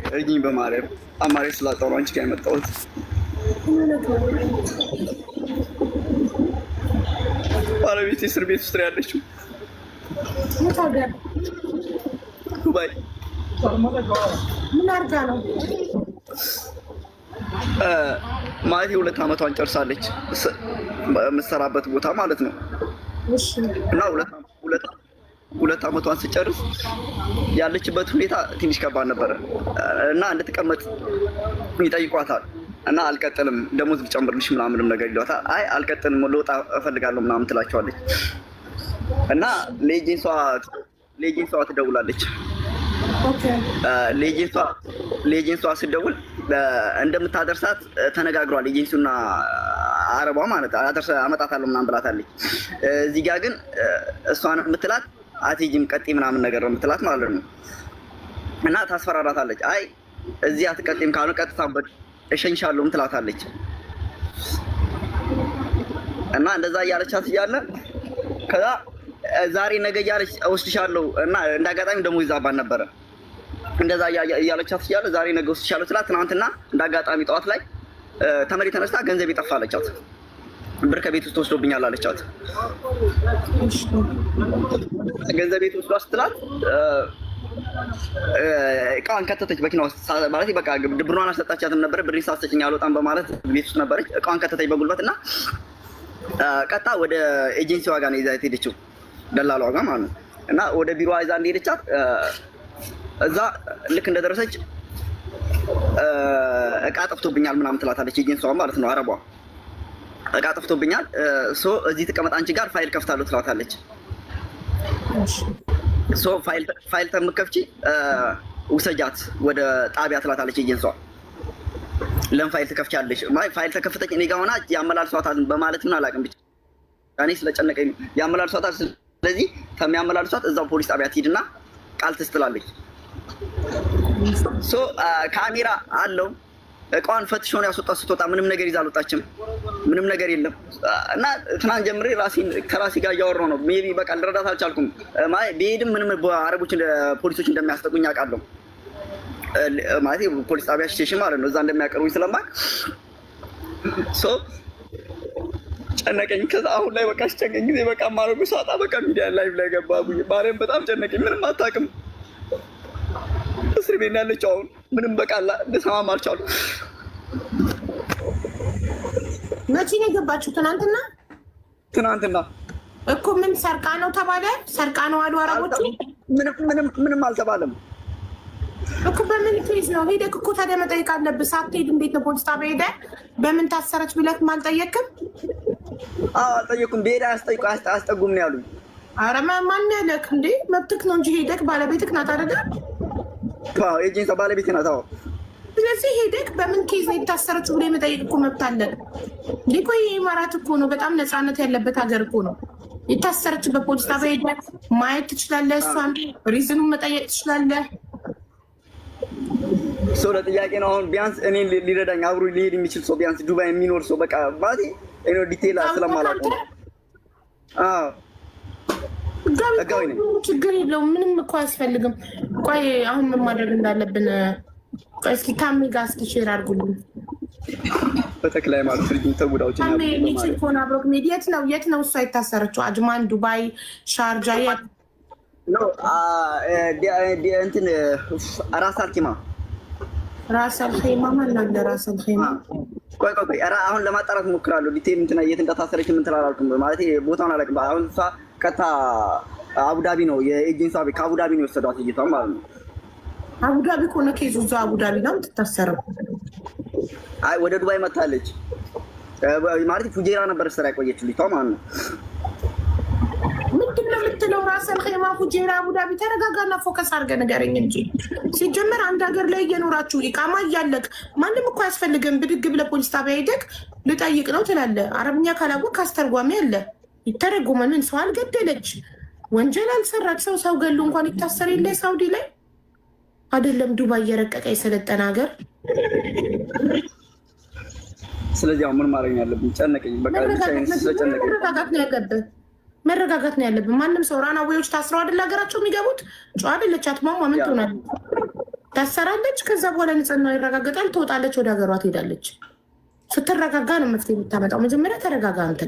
እርግኝ በማርያም አማሪ ስላጣው አንቺ ጋር የመጣሁት ባለቤቴ እስር ቤት ውስጥ ያለችው ዱባይ። ምን አድርጋ ነው ማለት የሁለት ዓመቷን ጨርሳለች የምትሰራበት ቦታ ማለት ነው። እና ሁለት ዓመቷን ስጨርስ ያለችበት ሁኔታ ትንሽ ከባድ ነበረ እና እንድትቀመጥ ይጠይቋታል። እና አልቀጥልም ደሞዝ ልጨምርልሽ ምናምንም ነገር ይሏታል። አይ አልቀጥልም ልወጣ እፈልጋለሁ ምናምን ትላቸዋለች። እና ለኤጀንሷ ትደውላለች። ለኤጀንሷ ስደውል እንደምታደርሳት ተነጋግሯል። ኤጀንሲውና አረቧ ማለት አመጣታለሁ ምናምን ብላታለች። እዚህ ጋር ግን እሷን የምትላት አትሄጂም ቀጤ ምናምን ነገር ነው የምትላት ማለት ነው። እና ታስፈራራታለች። አይ እዚህ አትቀጤም ካሉ ቀጥታ እሸኝሻለሁ ትላታለች። እና እንደዛ እያለቻት እያለ ከዛ ዛሬ ነገ እያለች እወስድሻለሁ እና እንዳጋጣሚ ደሞዝ ይዛባን ነበረ። እንደዛ እያለቻት እያለ ዛሬ ነገ እወስድሻለሁ ትላት። ትናንትና እንዳጋጣሚ ጠዋት ላይ ተመሪ ተነስታ ገንዘብ ይጠፋ አለቻት። ብር ከቤት ውስጥ ወስዶብኛል አለቻት። ገንዘብ ቤት ውስጥ ስትላት እቃዋን ከተተች መኪና ውስጥ ማለት በቃ ብሯን አልሰጣቻትም ነበር። ብር ሳትሰጭኝ አልወጣም በማለት ቤት ውስጥ ነበረች። እቃዋን ከተተች በጉልበት እና ቀጣ ወደ ኤጀንሲዋ ጋር ነው ይዛ ሄደችው፣ ደላሏ ጋር ማለት ነው። እና ወደ ቢሮዋ ይዛ እንደሄደቻት እዛ ልክ እንደደረሰች እቃ ጠፍቶብኛል ምናምን ትላታለች። ኤጀንሲዋ ማለት ነው አረቧ። እቃ ጠፍቶብኛል እዚህ ተቀመጥ አንቺ ጋር ፋይል ከፍታለሁ ትላታለች። ፋይል ተምከፍቺ ውሰጃት ወደ ጣቢያ ትላታለች ኤጀንሲዋ። ለምን ፋይል ትከፍቻለሽ? ፋይል ተከፍተች እኔ ጋር ሆና ያመላልሷታል በማለት ምን አላውቅም፣ ብቻ እኔ ስለጨነቀኝ ያመላልሷታል። ስለዚህ ከሚያመላልሷት እዛው ፖሊስ ጣቢያ ትሄድና ቃል ትስጥላለች። ካሜራ አለው። እቃዋን ፈትሾ ነው ያስወጣት። ስትወጣ ምንም ነገር ይዛ አልወጣችም፣ ምንም ነገር የለም። እና ትናንት ጀምሬ ከራሴ ጋር እያወራሁ ነው። ሜቢ በቃ ልረዳት አልቻልኩም። ብሄድም ምንም አረቦች ፖሊሶች እንደሚያስጠቁኝ አውቃለሁ። ማለት ፖሊስ ጣቢያ ስቴሽን ማለት ነው፣ እዛ እንደሚያቀርቡኝ ስለማውቅ ጨነቀኝ። ከዛ አሁን ላይ በቃ ሲጨነቀኝ ጊዜ በቃ ማረጉ ሳጣ በቃ ሚዲያ ላይቭ ላይ ገባሁኝ። ማርያም በጣም ጨነቀኝ። ምንም አታውቅም። እስር ቤት ያለችው አሁን ምንም በቃ ልሰማም አልቻሉም። መቼ ነው የገባችሁ? ትናንትና እኮ ምን ሰርቃ ነው ተባለ? ሰርቃ ነው አሉ አረቦቹ። ምንም አልተባለም እኮ። በምን ኬዝ ነው? ሄደህ እኮ ታዲያ መጠየቅ አለብህ። ሳትሄድ እንዴት ነው ፖሊስ ጣቢያ ሄደህ በምን ታሰረች ብለህ አልጠየቅም? አልጠየኩም። ብሄድ አያስጠጉም ነው ያሉኝ። ኧረ ማን ያለክ እንዴ? መብትክ ነው እንጂ ሄደህ ባለቤትክ ናት አይደለ? ኤጀንሲ ባለቤት ናት። ስለዚህ ሄደህ በምን ኬዝ ነው የታሰረችው ብለህ የመጠየቅ እኮ መብት አለን። ሊቆ የኢማራት እኮ ነው፣ በጣም ነፃነት ያለበት ሀገር እኮ ነው። የታሰረችው በፖሊስ ጣቢያ ሄደህ ማየት ትችላለህ። እሷን ሪዝኑን መጠየቅ ትችላለህ። ሰው ለጥያቄ ነው። አሁን ቢያንስ እኔ ሊረዳኝ አብሮ ሊሄድ የሚችል ሰው ቢያንስ ዱባይ የሚኖር ሰው በቃ ባቲ እኔ ዲቴል ስለማላውቀው ህጋዊ ነኝ። ችግር የለውም። ምንም እኮ አያስፈልግም። ቆይ አሁን ምን ማድረግ እንዳለብን ቆይ እስኪ ካሜ ጋር እስኪ ሼር አድርጉልኝ። በተክላይ ማለት ፍሪጅን ተጉዳዎች ካሜ ሊችል ከሆነ አብሮክ ሜድ የት ነው እሷ የታሰረችው? አጅማን፣ ዱባይ፣ ሻርጃ ነው እንትን ራስ አልኪማ ራስ አልኺማ ማለት ራስ አልኺማ። ቆይ አሁን ለማጣራት ሞክራለሁ። ዲቴል እንትና የት እንደታሰረች ምን ትላላልኩም ማለት ቦታውን አላውቅም። አሁን እሷ ቀጥታ አቡዳቢ ነው የኤጀንሲ ቤት ከአቡዳቢ ነው የወሰዷት እይቷን ማለት ነው። አቡዳቢ ከሆነ ኬዙ እዛ አቡዳቢ ነው የምትታሰረው። አይ ወደ ዱባይ መታለች ማለት ፉጄራ ነበር ስራ ያቆየችው ልጅቷ ማለት ነው። ምንድን ነው የምትለው? ራስ አልኺማ፣ ፉጄራ፣ አቡዳቢ። ተረጋጋና ፎከስ አድርገህ ንገረኝ እንጂ ሲጀመር አንድ ሀገር ላይ እየኖራችሁ ኢቃማ እያለቅ ማንም እኮ አያስፈልግም። ብድግ ብለህ ፖሊስ ጣቢያ ሄደህ ልጠይቅ ነው ትላለህ። አረብኛ ካላወቅህ አስተርጓሚ አለ ይተረጎማል። ምን ሰው አልገደለች ወንጀል አልሰራች ሰው ገሉ እንኳን ይታሰር የለ ሳውዲ ላይ አይደለም ዱባይ እየረቀቀ የሰለጠነ ሀገር። ስለዚህ አሁን ምን ማድረግ ያለብን? ጨነቀኝ በቃ መረጋጋት ነው ያለብን። ማንም ሰው ራናዊዎች ታስረው አይደል ሀገራቸው የሚገቡት? ጨዋ አይደለች አትማማ ምን ትሆናለች? ታሰራለች። ከዛ በኋላ ንጽህናዋ ይረጋገጣል፣ ትወጣለች፣ ወደ ሀገሯ ትሄዳለች። ስትረጋጋ ነው መፍትሄ የምታመጣው። መጀመሪያ ተረጋጋ አንተ።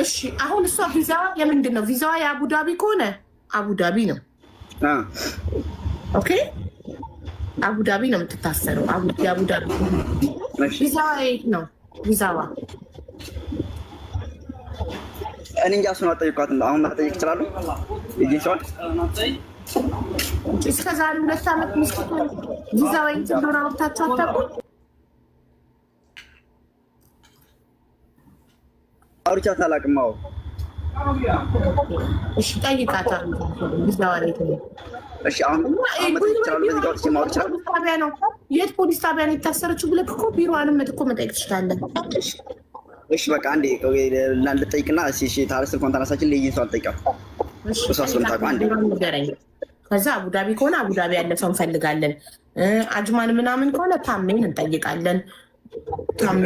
እሺ አሁን እሷ ቪዛዋ የምንድን ነው? ቪዛዋ የአቡዳቢ ከሆነ አቡዳቢ ነው። ኦኬ አቡዳቢ ነው የምትታሰረው። የአቡዳቢ ቪዛዋ የት ነው? ቪዛዋ እኔ እንጃ። እሱን አልጠየኳትም። አሁን መጠየቅ ይችላሉ። ይጂንሷል እስከ ዛሬ 2 ዓመት ምስክቶ ቪዛዋ የት እንደሆነ አውጥታችሁ አታውቁም? አውርቻት አላውቅም። አዎ እሺ ጠይቃታለሁ። ቪዛዋ የት ነው? እሺ አሁን መጠየቅ ይችላሉ። በዚህ ጋር ወጥቼ ማውራት ይችላል። የት ፖሊስ ጣቢያ ነው የታሰረችው ብለህ እኮ ቢሮዋንም እኮ መጠየቅ ትችላለህ። እሺ በቃ አንዴ ልጠይቅና እሺ ታረስ ኮንታናሳችን ለይን ሰው አልጠይቃት። እሷ ስለምታውቅ አንዴ ንገረኝ። ከዛ አቡዳቢ ከሆነ አቡዳቢ ያለ ሰው እንፈልጋለን። አጅማን ምናምን ከሆነ ታሜን እንጠይቃለን። ታሜ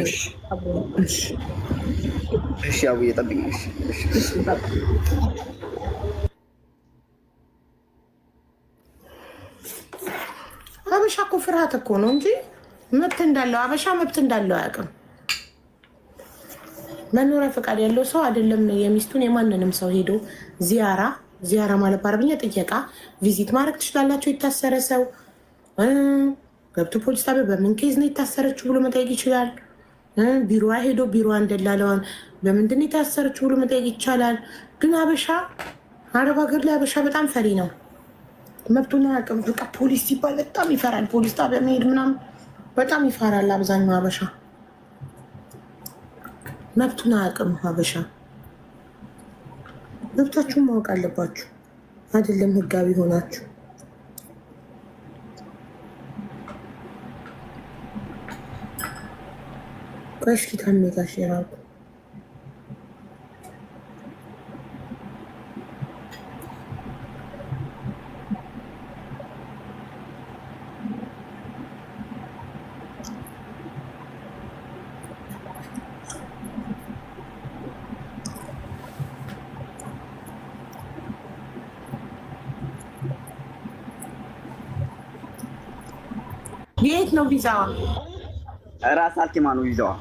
እሺ አቡዬ ጠብቂኝ። እሺ አበሻ እኮ ፍርሃት እኮ ነው እንጂ መብት እንዳለው አበሻ መብት እንዳለው አያውቅም። መኖሪያ ፈቃድ ያለው ሰው አይደለም የሚስቱን የማንንም ሰው ሄዶ ዚያራ ማለት በአረብኛ ጥየቃ ቪዚት ማድረግ ትችላላቸው። የታሰረ ሰው ገብቶ ፖሊስ ጣቢያ በምን ኬዝ ነው የታሰረችው ብሎ መጠየቅ ይችላል። ቢሮዋ ሄዶ ቢሮዋ እንደላለዋን በምንድን ነው የታሰረችው ብሎ መጠየቅ ይቻላል። ግን አበሻ አረብ ሀገር ላይ አበሻ በጣም ፈሪ ነው። መብቱን አያውቅም። በቃ ፖሊስ ሲባል በጣም ይፈራል። ፖሊስ ጣቢያ መሄድ ምናምን በጣም ይፈራል። አብዛኛው አበሻ መብቱን አያውቅም። አበሻ መብታችሁን ማወቅ አለባችሁ። አይደለም ህጋዊ ሆናችሁ ቀሽኪ ታሜታሽ ይራቁ የት ነው ቪዛዋ? ራስ አልኪማ ነው ቪዛዋ።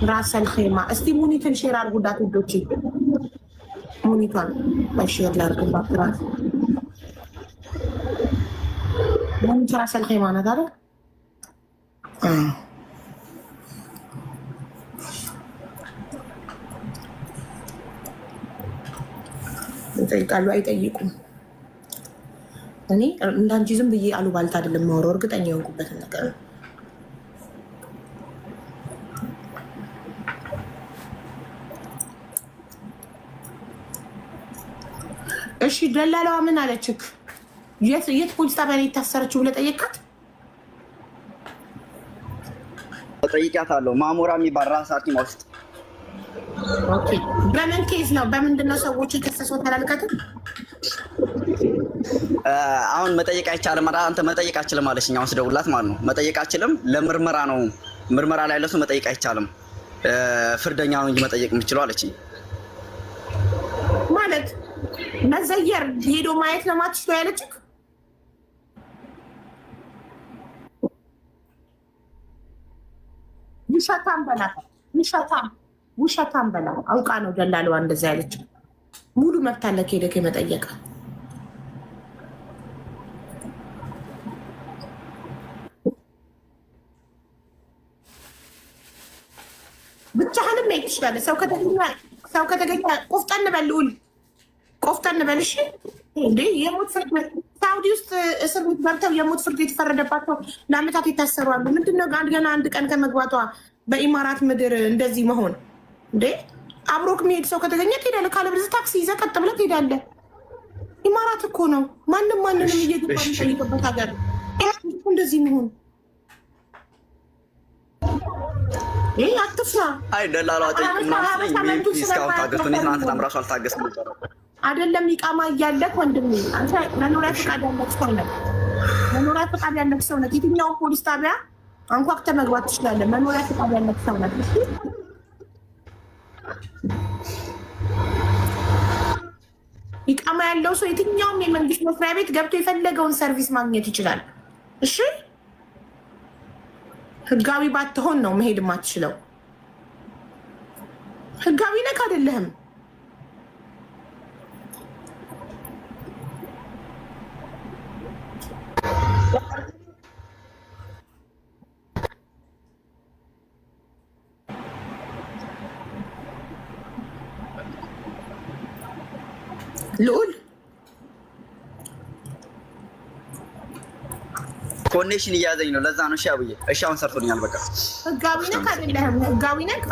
ራስ አልኪማ። እስቲ ሙኒትን ሼር አድርጉላት ውዶቼ። ሙኒቷን ሼር ላድርግባት። ሙኒት ራስ አልኪማ ናት አይደል? ይጠይቃሉ አይጠይቁም? እኔ እንዳንቺ ዝም ብዬ አሉባልታ አይደለም የማወራው፣ እርግጠኛ የሆንኩበትን ነገር ነው። እሺ ደላላዋ ምን አለችክ? የት ፖሊስ ጣቢያ ነው የታሰረችው ብለህ ጠየቃት? ጠይቂያታለሁ። ማሞራ የሚባል ራስ ሐኪም ውስጥ። ኦኬ በምን ኬዝ ነው? በምንድን ነው ሰዎች የከሰሱት አላልካትም? አሁን መጠየቅ አይቻልም። አንተ መጠየቅ አችልም አለችኝ። አሁን ስደውላት ማለት ነው መጠየቅ አችልም፣ ለምርመራ ነው፣ ምርመራ ላይ ለሱ መጠየቅ አይቻልም፣ ፍርደኛ ነው እንጂ መጠየቅ የምችለው አለችኝ። ማለት መዘየር ሄዶ ማየት ነው ማትችለው ያለችክ? ውሸታም በላት፣ ውሸታም በላ። አውቃ ነው ደላለዋ እንደዛ ያለች። ሙሉ መብት አለ ከሄደክ የመጠየቅ። ብቻህንም መሄድ ትችላለህ። ሰው ከተገኘ ቆፍጠን በል ልዑል፣ ቆፍጠን በል እሺ። እንዴ የሞት ፍርድ ሳውዲ ውስጥ እስር ቤት ገብተው የሞት ፍርድ የተፈረደባቸው ለአመታት የታሰሩ አሉ። ምንድነው ገና አንድ ቀን ከመግባቷ በኢማራት ምድር እንደዚህ መሆን? እንዴ አብሮክ የሚሄድ ሰው ከተገኘ ትሄዳለህ፣ ካለበለዚያ ታክሲ ይዘህ ቀጥ ብለህ ትሄዳለህ። ኢማራት እኮ ነው ማንንም እየገባ የሚጠይቅበት ሀገር። እንደዚህ መሆን አትፍራ። አይ ደላላ እስካሁን ታገስኩ። እኔ ትናንትናም እራሱ አልታገስኩም ነበር። አይደለም ኢቃማ እያለህ ወንድሜ፣ አንተ መኖሪያ ፈቃድ ያለህ ሰው ነህ። መኖሪያ ፈቃድ ያለህ ሰው ነህ። የትኛውን ፖሊስ ጣቢያ አንኳኩተህ መግባት ትችላለህ። መኖሪያ ፈቃድ ያለህ ሰው ነህ። ኢቃማ ያለው ሰው የትኛውም የመንግስት መስሪያ ቤት ገብቶ የፈለገውን ሰርቪስ ማግኘት ይችላል። እሺ ህጋዊ ባትሆን ነው መሄድ የማትችለው። ህጋዊ ነክ አይደለህም። ልዑል ኮኔክሽን እያያዘኝ ነው። ለዛ ነው። እሺ አብዬ፣ እሺ አሁን ሰርቶልኛል። በቃ ህጋዊ ነክ አይደለህም። ህጋዊ ነክ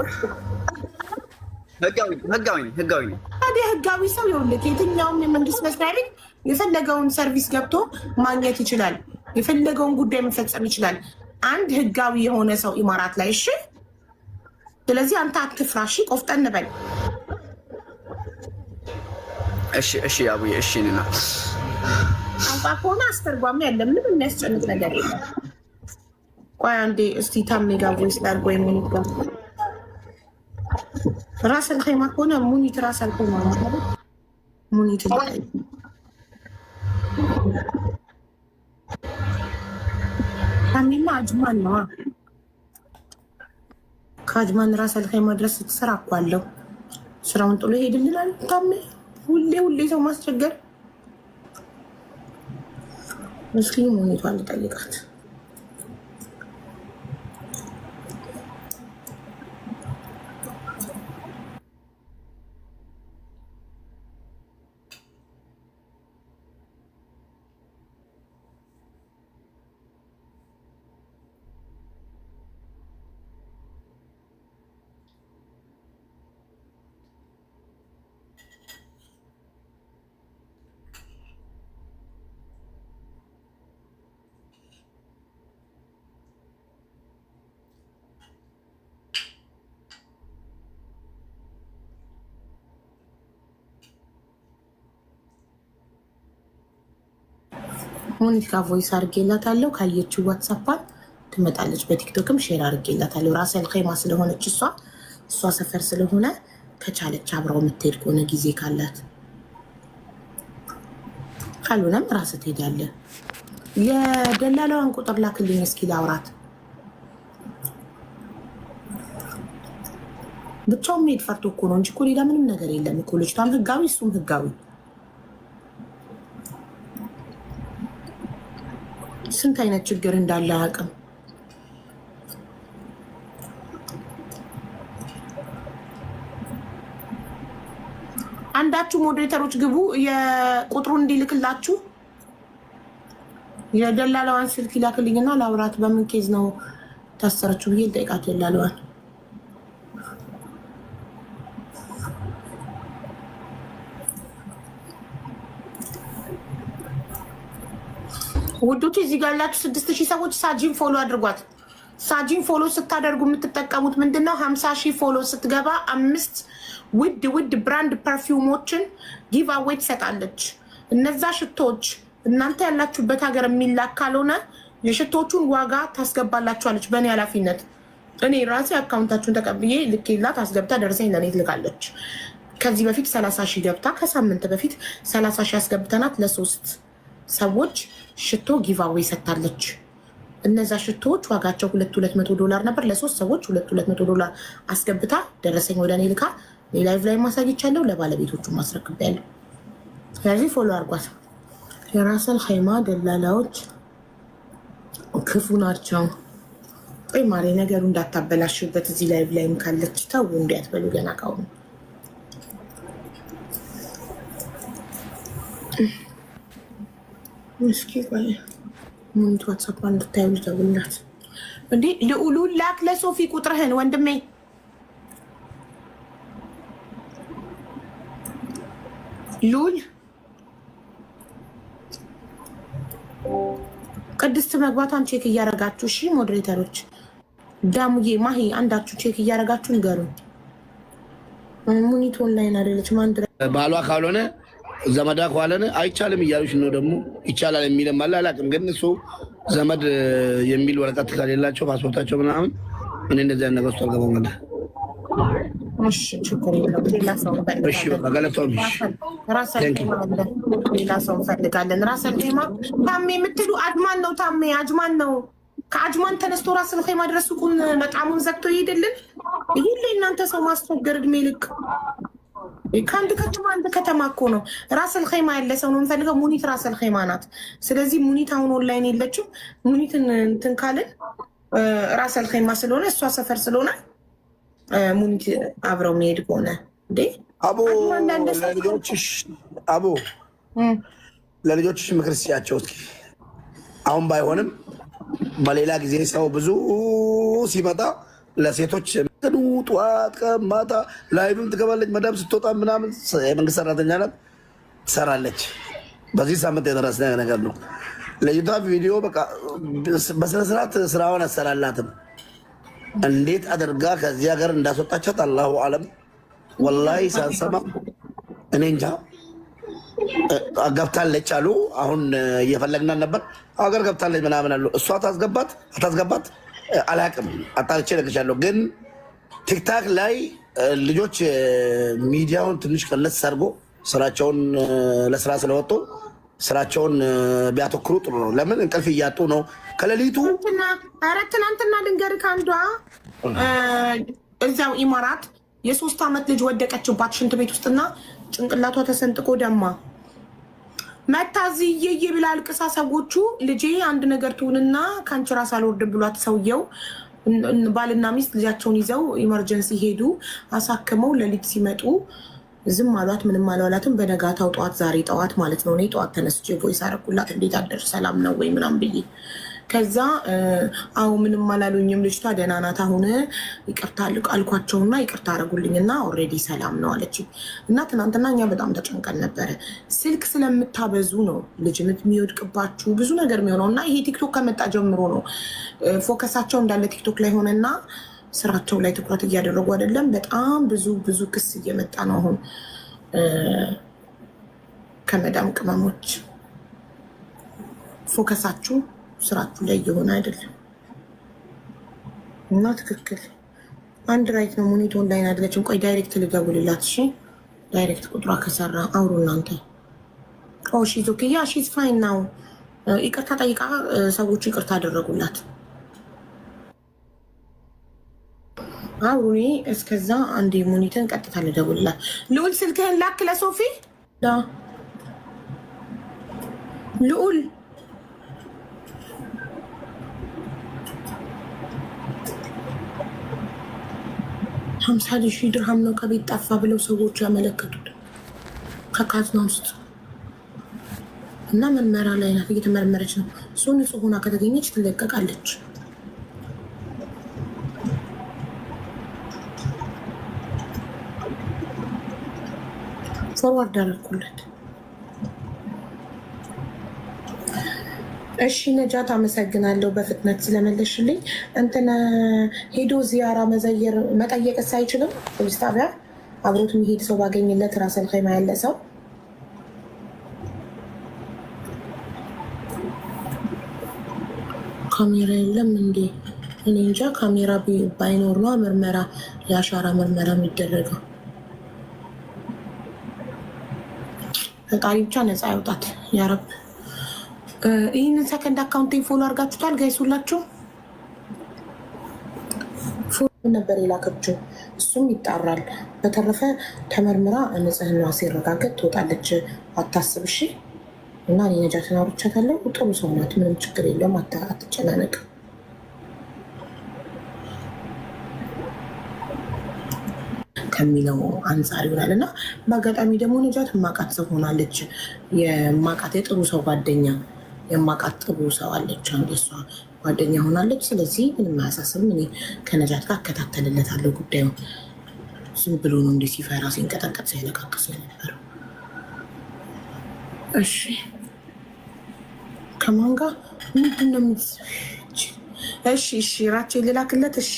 ህጋዊ ነኝ። ታዲያ ህጋዊ ሰው ይኸውልህ የትኛውም የመንግስት መስሪያ ቤት የፈለገውን ሰርቪስ ገብቶ ማግኘት ይችላል። የፈለገውን ጉዳይ መፈጸም ይችላል። አንድ ህጋዊ የሆነ ሰው ኢማራት ላይ። እሺ ስለዚህ አንተ አትፍራ። እሺ ቆፍጠን በል። እሺ አብዬ፣ እሺ ነና አንባ ከሆነ አስተርጓሚ ያለ ምንም የሚያስጨንቅ ነገር የለም። ቆይ አንዴ እስቲ ታሜ ጋር ቮይስ ላድርግ ወይ ሙኒት ጋር ራስ አልኸይማ ከሆነ ሙኒት ራስ አልኸይማ ማለት ሙኒት ላይ ታሜማ አጅማን ነው። ከአጅማን ራስ አልኸይማ ድረስ ስትሰራ እኮ አለው ስራውን ጥሎ ይሄድልናል። ታሜ ሁሌ ሰው ማስቸገር። እስኪ ሙኒቷን ልጠይቃት። ሙኒት ጋር ቮይስ አድርጌላታለሁ። ካየችው ዋትሳፓን ትመጣለች። በቲክቶክም ሼር አድርጌላታለሁ። ራስ አልኸይማ ስለሆነች እሷ ሰፈር ስለሆነ ከቻለች አብረው የምትሄድ ከሆነ ጊዜ ካላት፣ ካልሆነም ራስ ትሄዳለህ። የደላላዋን ቁጥር ላክልኝ እስኪ ላውራት። ብቻውን መሄድ ፈርቶ እኮ ነው እንጂ እኮ ሌላ ምንም ነገር የለም እኮ። ልጅቷም ህጋዊ እሱም ህጋዊ። ስንት አይነት ችግር እንዳለ አቅም አንዳችሁ ሞዴሬተሮች ግቡ፣ የቁጥሩን እንዲልክላችሁ። የደላላዋን ስልክ ይላክልኝና ላውራት። በምን ኬዝ ነው ታሰረችው ብዬ ጠይቃት። ደላላዋን ውዶች እዚህ ጋር ያላችሁ 6000 ሰዎች ሳጂን ፎሎ አድርጓት። ሳጂን ፎሎ ስታደርጉ የምትጠቀሙት ምንድነው? 50,000 ፎሎ ስትገባ 5 ውድ ብራንድ ፐርፊውሞችን ጊቭ አዌይ ትሰጣለች። እነዛ ሽቶዎች እናንተ ያላችሁበት ሀገር የሚላክ ካልሆነ የሽቶቹን ዋጋ ታስገባላችኋለች በእኔ ኃላፊነት። እኔ ራሴ አካውንታችሁን ተቀብዬ ልኬላት አስገብታ ደርሰኝ ለእኔ ትልካለች። ከዚህ በፊት 30,000 ገብታ ከሳምንት በፊት 30,000 ያስገብተናት ለ3 ሰዎች ሽቶ ጊቫዌይ ሰጥታለች። እነዛ ሽቶዎች ዋጋቸው $200 ነበር። ለ3 ሰዎች $200 አስገብታ ደረሰኝ ወደ እኔ ልካ ላይቭ ላይ ማሳየቻለሁ። ለባለቤቶቹ ማስረክቤያለሁ። ስለዚህ ፎሎ አድርጓት። የራስ አልኸይማ ደላላዎች ክፉ ናቸው። ቆይ ማሬ ነገሩ እንዳታበላሽበት። እዚህ ላይቭ ላይም ካለች ተው እንዲያትበሉ ገና ቃውኑ እስኪ ቆይ ሙኒት ዋትሳፕ እንድታዩ ልደውልላት። እንዴ ልዑሉ ላክ ለሶፊ ቁጥርህን ወንድሜ። ሉል ቅድስት መግባቷን ቼክ እያረጋችሁ እሺ ሞዴሬተሮች። ዳሙዬ ማሂ አንዳችሁ ቼክ እያረጋችሁ ንገሩን። ሙኒት ኦንላይን አይደለች ማንድራ ባሏ ካልሆነ ዘመዳ ከኋለነ አይቻልም እያሉሽ ነው። ደግሞ ይቻላል የሚልም አለ አላውቅም። ግን እሱ ዘመድ የሚል ወረቀት ከሌላቸው ፓስፖርታቸው ምናምን እኔ እንደዚህ ነገር ውስጥ አልገባም። እሺ ችግር የለም። ሌላ ሰው ሌላ ሰው እንፈልጋለን። ራሰል ኸይማ ታሜ የምትሉ አጅማን ነው። ታሜ አጅማን ነው። ከአጅማን ተነስቶ ራሰል ኸይማ ድረስ ሱቁን በጣሙን ዘግቶ ይሄድልን። ሁሌ እናንተ ሰው ማስቸገር እድሜ ልክ። ከአንድ ከተማ አንድ ከተማ እኮ ነው። ራሰል ኸይማ ያለ ሰው ነው የምፈልገው። ሙኒት ራሰል ኸይማ ናት። ስለዚህ ሙኒት አሁን ኦንላይን የለችም። ሙኒትን እንትን ካልን ራሰል ኸይማ ስለሆነ እሷ ሰፈር ስለሆነ ሙኒት አብረው የሚሄድ ከሆነ እንዴ አቦ ለልጆችሽ ምክር ስጪያቸው እስኪ። አሁን ባይሆንም በሌላ ጊዜ ሰው ብዙ ሲመጣ ለሴቶች ጠዋት ከማታ ላይቭም ትገባለች። መዳም ስትወጣ ምናምን የመንግስት ሰራተኛ ናት ትሰራለች። በዚህ ሳምንት የደረሰ ነገር ነው። ለዩታ ቪዲዮ በቃ በስነስርዓት ስራዋን አሰራላትም። እንዴት አድርጋ ከዚህ ሀገር እንዳስወጣቻት አላሁ አለም። ወላሂ ሳንሰማ እኔ እንጃ። ገብታለች አሉ። አሁን እየፈለግናን ነበር። ሀገር ገብታለች ምናምን አሉ። እሷ አታስገባት አላቅም። አጣርቼ እልክሻለሁ። ግን ቲክታክ ላይ ልጆች ሚዲያውን ትንሽ ቀነስ አድርጎ ስራቸውን ለስራ ስለወጡ ስራቸውን ቢያተኩሩ ጥሩ ነው። ለምን እንቅልፍ እያጡ ነው ከሌሊቱ። ትናንትና ልንገርህ፣ አንዷ እዚያው ኢማራት የ3 ዓመት ልጅ ወደቀችባት ሽንት ቤት ውስጥና ጭንቅላቷ ተሰንጥቆ ደማ። መታዚህ እየዬ ብላ አልቅሳ ሰዎቹ ልጄ አንድ ነገር ትሁንና ከአንቺ ራስ አልወርድም ብሏት ሰውየው ባልና ሚስት ልጃቸውን ይዘው ኢመርጀንሲ ሄዱ። አሳክመው ሌሊት ሲመጡ ዝም አሏት። ምንም አልዋላትም። በነጋታው ጠዋት ዛሬ ጠዋት ማለት ነው እኔ ጠዋት ተነስቼ ቮይስ አደረኩላት እንዴት አደርሽ ሰላም ነው ወይ ምናምን ብዬ። ከዛ አሁ ምንም አላሉኝም ልጅቷ ደህና ናት አሁን ይቅርታ አልኳቸውና ይቅርታ አደረጉልኝና ኦልሬዲ ሰላም ነው አለች። እና ትናንትና እኛ በጣም ተጨንቀን ነበረ። ስልክ ስለምታበዙ ነው ልጅ የሚወድቅባችሁ ብዙ ነገር የሚሆነው። እና ይሄ ቲክቶክ ከመጣ ጀምሮ ነው ፎከሳቸው እንዳለ ቲክቶክ ላይ ሆነና ስራቸው ላይ ትኩረት እያደረጉ አይደለም። በጣም ብዙ ክስ እየመጣ ነው አሁን ከመዳም ቅመሞች። ፎከሳችሁ ስራችሁ ላይ እየሆነ አይደለም። እና ትክክል አንድ ራይት ነው። ሙኒት ኦንላይን አድርገችን። ቆይ ዳይሬክት ልደውልላት። እሺ ዳይሬክት ቁጥሯ ከሰራ አውሩ እናንተ። ሺዝ ኦኬ ያ ሺዝ ፋይን ናው። ይቅርታ ጠይቃ ሰዎቹ ይቅርታ አደረጉላት። አውሩኔ እስከዛ አንዴ ሙኒትን ቀጥታ ልደውልላት። ልዑል ስልክህን ላክ ለሶፊ ልዑል 50,000 ድርሃም ነው ከቤት ጠፋ ብለው ሰዎቹ ያመለከቱት ከካዝና ውስጥ እና ምርመራ ላይ ናት፣ እየተመረመረች ነው። እሱ ንጹህ ሆና ከተገኘች ትለቀቃለች። ፎርዋርድ አደረኩለት። እሺ ነጃት አመሰግናለሁ በፍጥነት ስለመለሽልኝ። እንትን ሄዶ ዚያራ መጠየቅስ አይችልም? ፖሊስ ጣቢያ አብሮት የሚሄድ ሰው ባገኝለት ራሰል ኸይማ ያለ ሰው ካሜራ የለም እንዴ? እኔ እንጃ። ካሜራ ባይኖር ነው ምርመራ የአሻራ ምርመራ የሚደረገው። ፈጣሪ ብቻ ነፃ ያውጣት ያረብ። ይህንን ሰከንድ አካውንቴን ፎሎ አድርጋችሁታል ጋይስ ሁላችሁ? ፎሎ ነበር የላከችው፣ እሱም ይጣራል። በተረፈ ተመርምራ ንጽህናዋ ሲረጋገጥ ትወጣለች። አታስብ እሺ። እና እኔ ነጃትን አውርቻታለሁ። ጥሩ ሰው ናት፣ ምንም ችግር የለውም። አትጨናነቅ። ከሚለው አንጻር ይሆናል። እና በአጋጣሚ ደግሞ ነጃት የማውቃት ሰው ሆናለች። የማውቃት የጥሩ ሰው ጓደኛ የማውቃት ጥሩ ሰው አለች። አንድ እሷ ጓደኛ ሆናለች። ስለዚህ ምንም አያሳስብም። እኔ ከነጃት ጋር እከታተልለታለሁ ጉዳዩ። ዝም ብሎ ነው እንዲህ ሲፈራ ሲንቀጠቀጥ ሳይለቃቅስ የነበረው። እሺ ከማን ጋር ምንድን ነው? እሺ ራቼ ልላክለት። እሺ